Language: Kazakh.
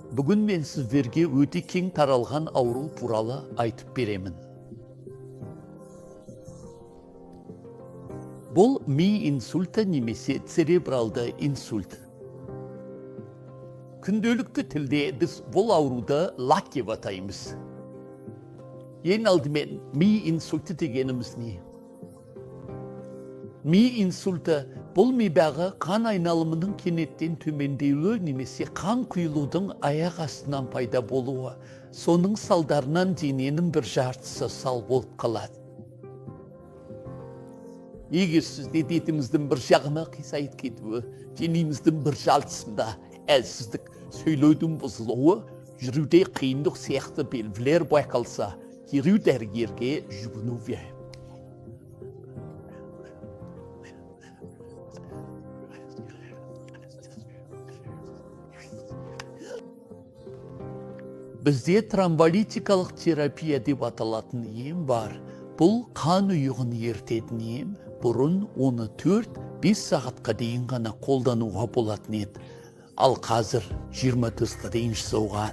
Бүгін мен сіздерге өте кең таралған ауру туралы айтып беремін. Бұл ми инсульті немесе церебралды инсульт. Күнделікті тілде біз бұл ауруды лак деп атаймыз. Ең алдымен ми инсульті дегеніміз не? Ми инсульті бұл мидағы қан айналымының кенеттен төмендеуі немесе қан құйылудың аяқ астынан пайда болуы. Соның салдарынан дененің бір жартысы сал болып қалады. Егер сізде бетіңіздің бір жағына қисайып кетуі, денеңіздің бір жартысында әлсіздік, сөйлеудің бұзылуы, жүруде қиындық сияқты белгілер байқалса, дереу дәрігерге жүгіну керек. Бізде тромболитикалық терапия деп аталатын ем бар. Бұл қан ұйығын ертетін ем, бұрын оны 4-5 сағатқа дейін ғана қолдануға болатын еді. Ал қазір 20-30-ға дейін жасауға